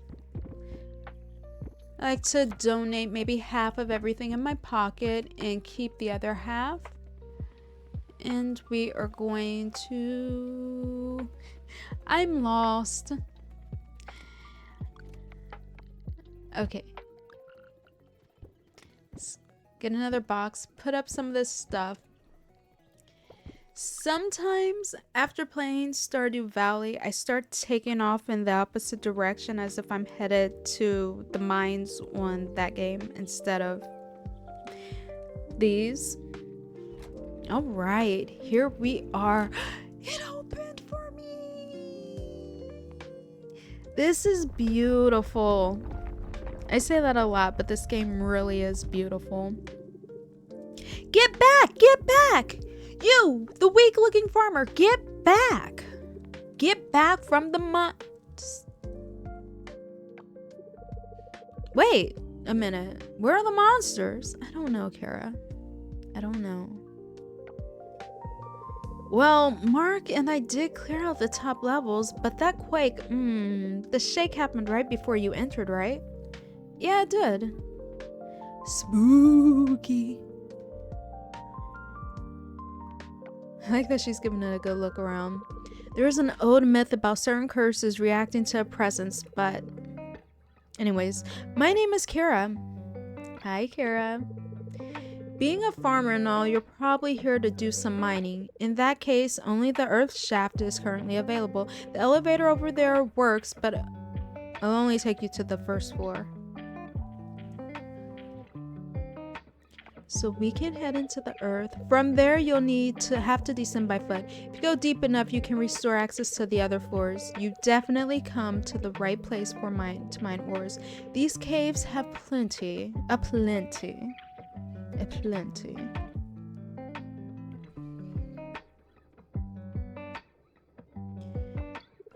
I like to donate maybe half of everything in my pocket and keep the other half. And we are going to... I'm lost. Okay. Let's get another box. Put up some of this stuff. Sometimes after playing Stardew Valley, I start taking off in the opposite direction as if I'm headed to the mines on that game instead of these. All right, here we are. It opened for me. This is beautiful. I say that a lot, but this game really is beautiful. Get back! Get back! You, the weak-looking farmer, get back! Get back from the mines. Wait a minute. Where are the monsters? I don't know, Kara. I don't know. Well, Mark and I did clear out the top levels, but that quake, the shake happened right before you entered, right? Yeah, it did. Spooky. I like that she's giving it a good look around. There is an old myth about certain curses reacting to a presence, but... Anyways, my name is Kara. Hi, Kara. Being a farmer and all, you're probably here to do some mining. In that case, only the earth shaft is currently available. The elevator over there works, but I'll only take you to the first floor. So we can head into the earth. From there, you'll have to descend by foot. If you go deep enough, you can restore access to the other floors. You definitely come to the right place for mine ores. These caves have plenty.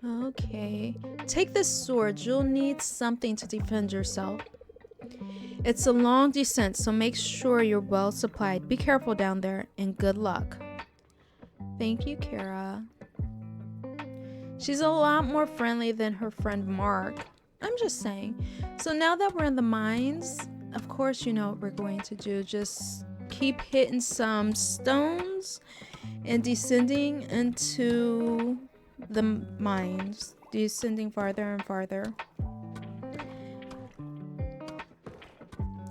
Okay. Take this sword. You'll need something to defend yourself. It's a long descent, so make sure you're well supplied. Be careful down there, and good luck. Thank you, Kara. She's a lot more friendly than her friend Mark. I'm just saying. So now that we're in the mines, of course you know what we're going to do. Just keep hitting some stones and descending into the mines. Descending farther and farther.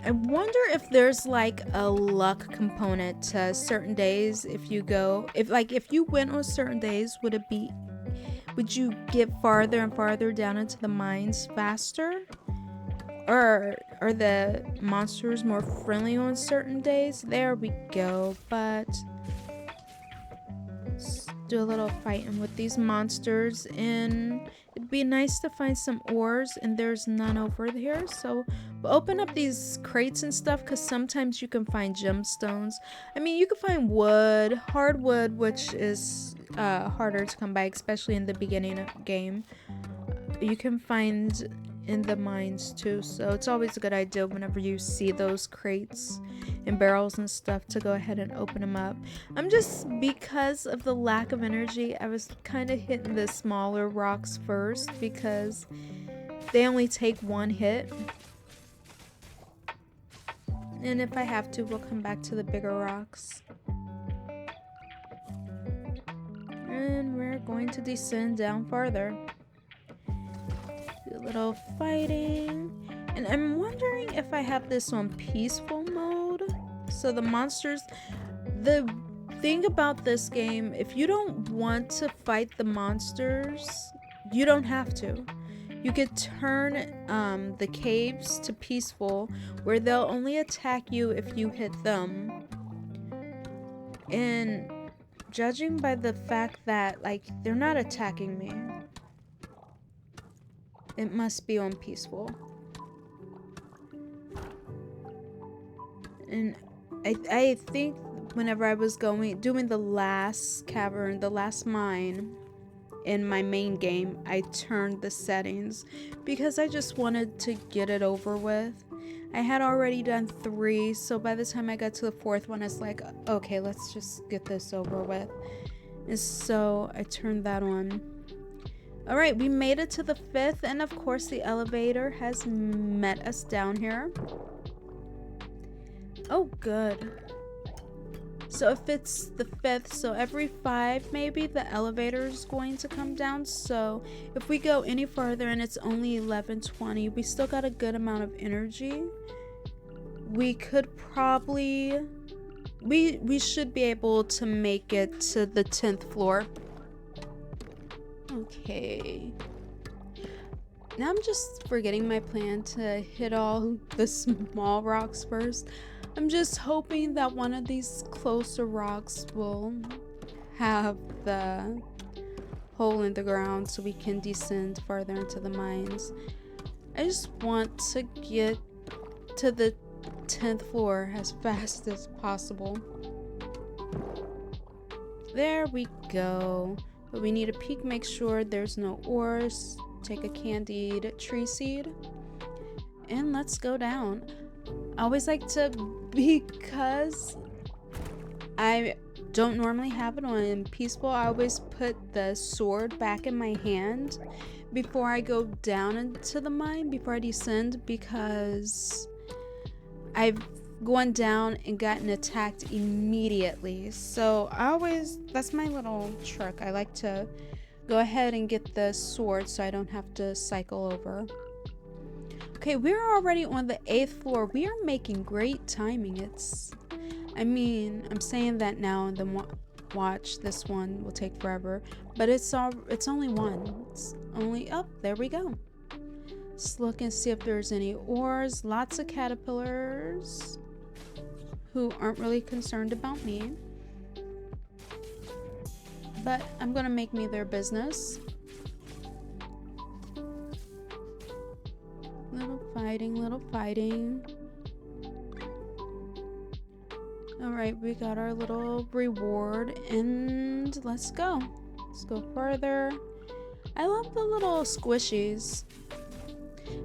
I wonder if there's like a luck component to certain days. If you went on certain days, would you get farther and farther down into the mines faster? Or are the monsters more friendly on certain days? There we go. But let's do a little fighting with these monsters, and it'd be nice to find some ores, and there's none over here. So we'll open up these crates and stuff, because sometimes you can find gemstones. I mean, you can find wood, hardwood, which is harder to come by, especially in the beginning of the game. You can find in the mines too, so it's always a good idea whenever you see those crates and barrels and stuff to go ahead and open them up. Because of the lack of energy, I was kind of hitting the smaller rocks first because they only take one hit, and if I have to, we'll come back to the bigger rocks. And we're going to descend down farther. Do a little fighting, and I'm wondering if I have this on peaceful mode. So the monsters, the thing about this game, if you don't want to fight the monsters, you don't have to. You could turn the caves to peaceful, where they'll only attack you if you hit them. And judging by the fact that like they're not attacking me, it must be on peaceful. And I think whenever I was doing the last cavern, the last mine in my main game, I turned the settings because I just wanted to get it over with. I had already done 3, so by the time I got to the 4th one, it's like, okay, let's just get this over with. And so I turned that on. Alright, we made it to the 5th, and of course the elevator has met us down here. Oh, good. So if it's the 5th, so every 5 maybe the elevator is going to come down. So if we go any further and it's only 11:20, we still got a good amount of energy. We could probably we should be able to make it to the 10th floor. Okay. Now I'm just forgetting my plan to hit all the small rocks first. I'm just hoping that one of these closer rocks will have the hole in the ground so we can descend farther into the mines. I just want to get to the 10th floor as fast as possible. There we go. But we need to peek, make sure there's no ores. Take a candied tree seed. And let's go down. I always like to, because I don't normally have it on peaceful, I always put the sword back in my hand before I go down into the mine, before I descend, because I've gone down and gotten attacked immediately. So that's my little trick. I like to go ahead and get the sword so I don't have to cycle over. Okay, we're already on the 8th floor. We are making great timing. I'm saying that now, and then watch, this one will take forever, but it's only one. It's only up. There we go. Let's look and see if there's any ores. Lots of caterpillars who aren't really concerned about me, but I'm gonna make me their business. Little fighting. All right, we got our little reward, and let's go further. I love the little squishies.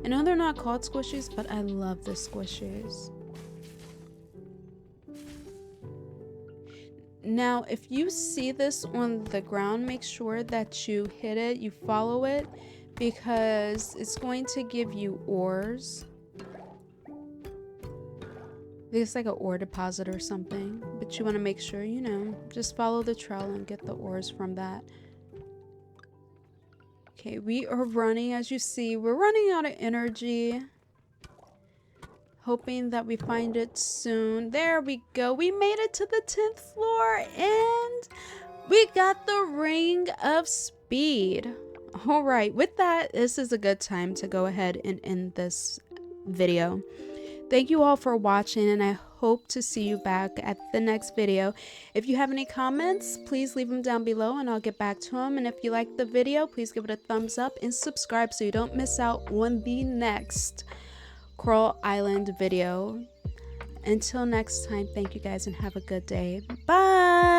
I know they're not called squishies, but I love the squishies. Now, if you see this on the ground, make sure that you hit it, you follow it, because it's going to give you ores. I think it's like an ore deposit or something, but you want to make sure, just follow the trail and get the ores from that. Okay, we are running, as you see, we're running out of energy. Hoping that we find it soon. There we go. We made it to the 10th floor and we got the Ring of Speed. All right, with that, this is a good time to go ahead and end this video. Thank you all for watching, and I hope to see you back at the next video. If you have any comments, please leave them down below and I'll get back to them. And if you like the video, please give it a thumbs up and subscribe so you don't miss out on the next Coral Island video. Until next time, thank you guys and have a good day. Bye!